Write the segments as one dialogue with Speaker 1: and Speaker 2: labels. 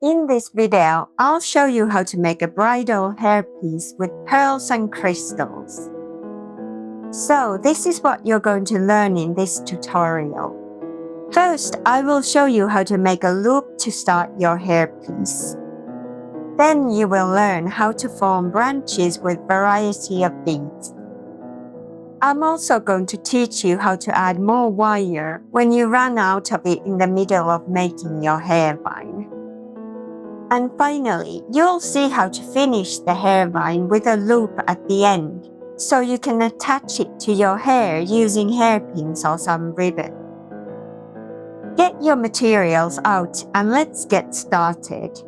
Speaker 1: In this video, I'll show you how to make a bridal hairpiece with pearls and crystals. So this is what you're going to learn in this tutorial. First, I will show you how to make a loop to start your hairpiece. Then you will learn how to form branches with variety of beads. I'm also going to teach you how to add more wire when you run out of it in the middle of making your hairvine. And finally, you'll see how to finish the hairvine with a loop at the end, so you can attach it to your hair using hairpins or some ribbon. Get your materials out and let's get started.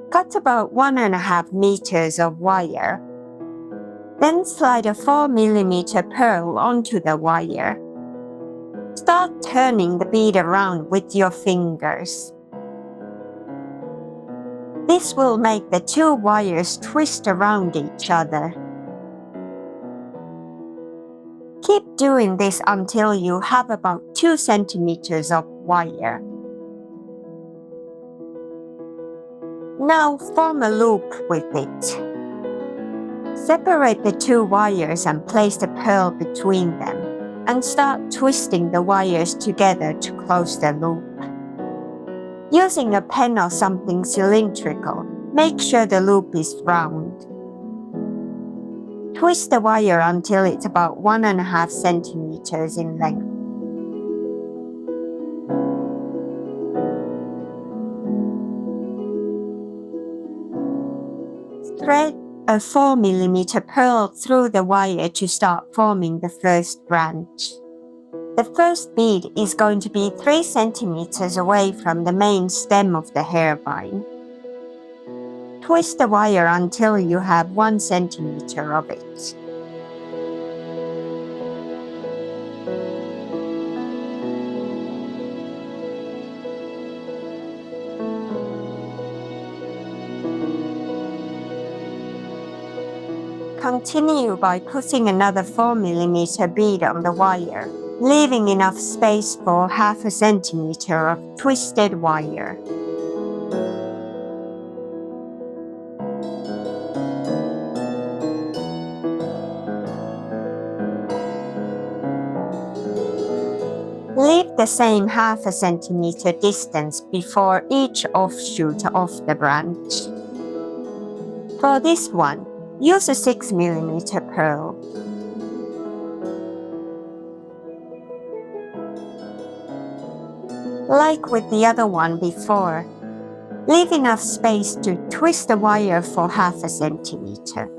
Speaker 1: Cut about 1.5 meters of wire. Then slide a 4mm pearl onto the wire. Start turning the bead around with your fingers. This will make the two wires twist around each other. Keep doing this until you have about 2 centimeters of wire. Now form a loop with it. Separate the two wires and place the pearl between them, and start twisting the wires together to close the loop. Using a pen or something cylindrical, make sure the loop is round. Twist the wire until it's about 1.5 centimeters in length. Thread a 4mm pearl through the wire to start forming the first branch. The first bead is going to be 3 centimeters away from the main stem of the hairvine. Twist the wire until you have 1 centimeter of it. Continue by putting another 4mm bead on the wire, leaving enough space for 0.5 centimeter of twisted wire. Leave the same 0.5 centimeter distance before each offshoot of the branch. For this one, use a 6mm pearl. Like with the other one before, leave enough space to twist the wire for 0.5 centimeter.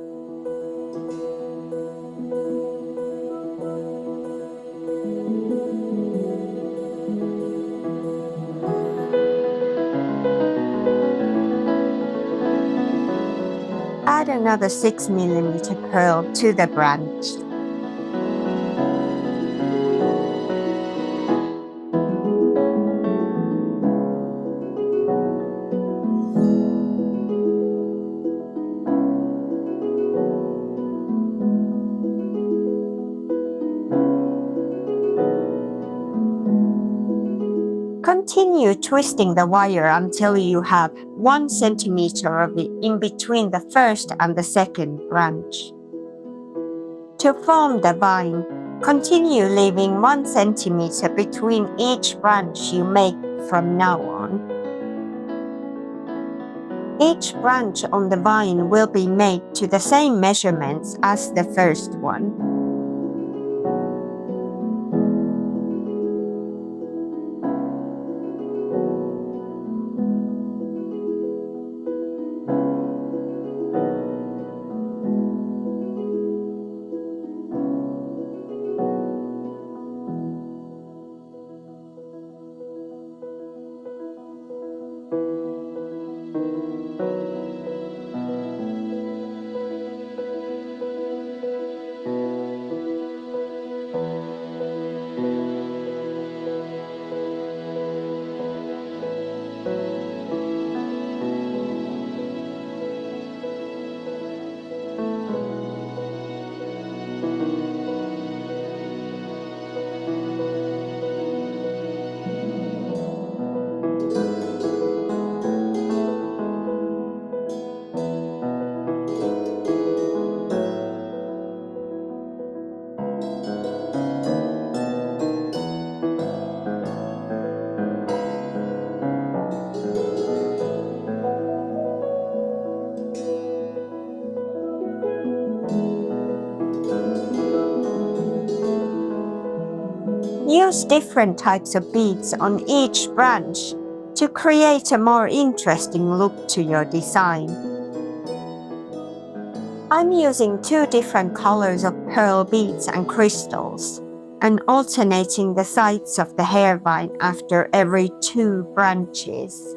Speaker 1: Add another 6mm pearl to the branch. Continue twisting the wire until you have 1 centimeter of it in between the first and the second branch. To form the vine, continue leaving 1 centimeter between each branch you make from now on. Each branch on the vine will be made to the same measurements as the first one. Use different types of beads on each branch to create a more interesting look to your design. I'm using 2 different colors of pearl beads and crystals, and alternating the sides of the hairband after every 2 branches.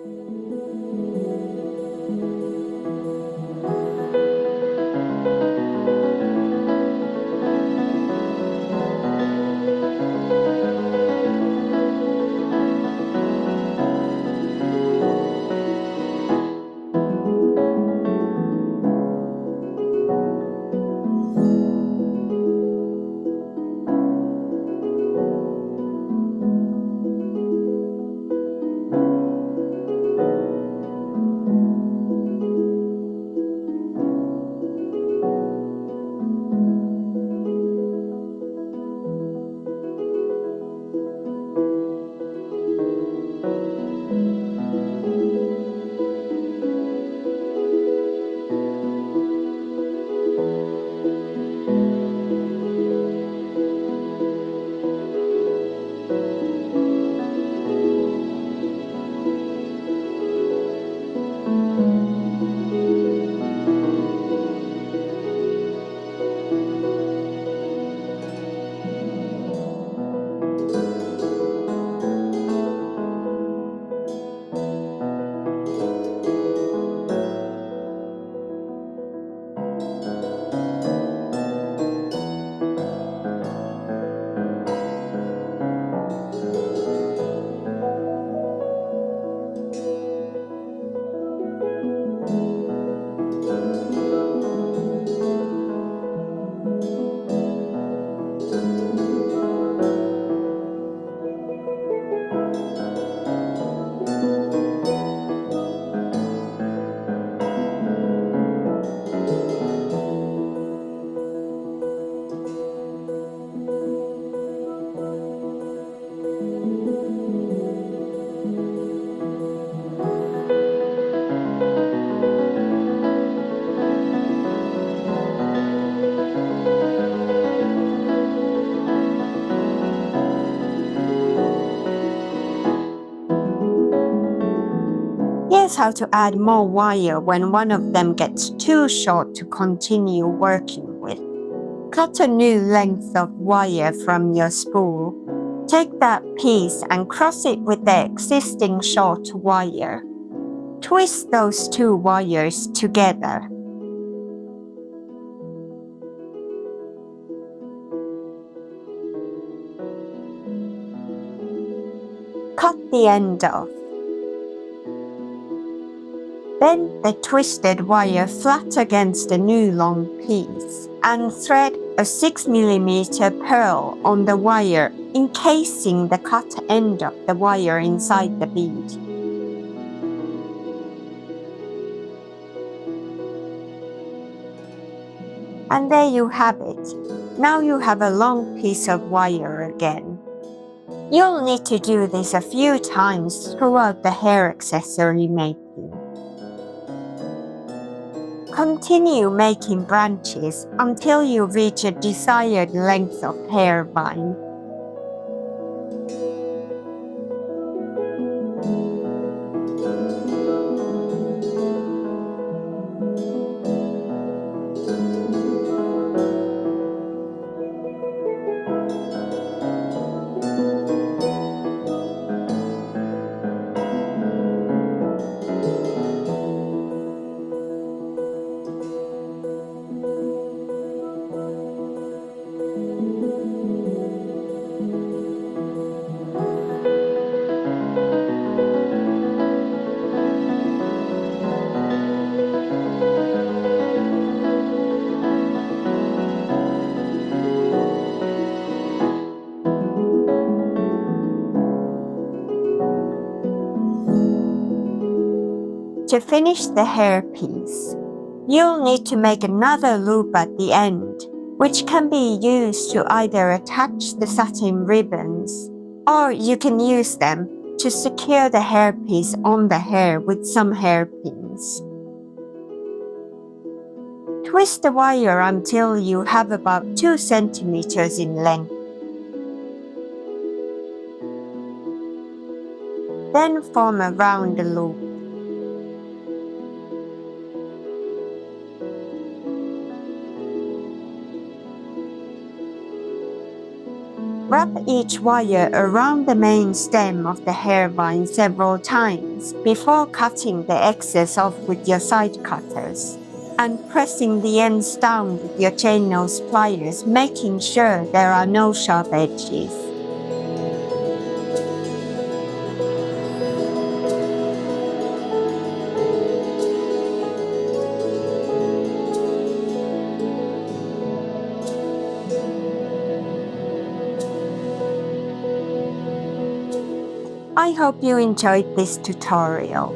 Speaker 1: Here's how to add more wire when one of them gets too short to continue working with. Cut a new length of wire from your spool. Take that piece and cross it with the existing short wire. Twist those 2 wires together. Cut the end off. Bend the twisted wire flat against the new long piece and thread a 6mm pearl on the wire, encasing the cut end of the wire inside the bead. And there you have it. Now you have a long piece of wire again. You'll need to do this a few times throughout the hair accessory making. Continue making branches until you reach a desired length of hairband. To finish the hairpiece, you'll need to make another loop at the end, which can be used to either attach the satin ribbons, or you can use them to secure the hairpiece on the hair with some hairpins. Twist the wire until you have about 2 centimeters in length. Then form a round loop. Wrap each wire around the main stem of the hairband several times before cutting the excess off with your side cutters and pressing the ends down with your chain nose pliers, making sure there are no sharp edges. I hope you enjoyed this tutorial.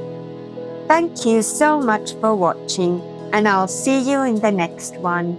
Speaker 1: Thank you so much for watching, and I'll see you in the next one.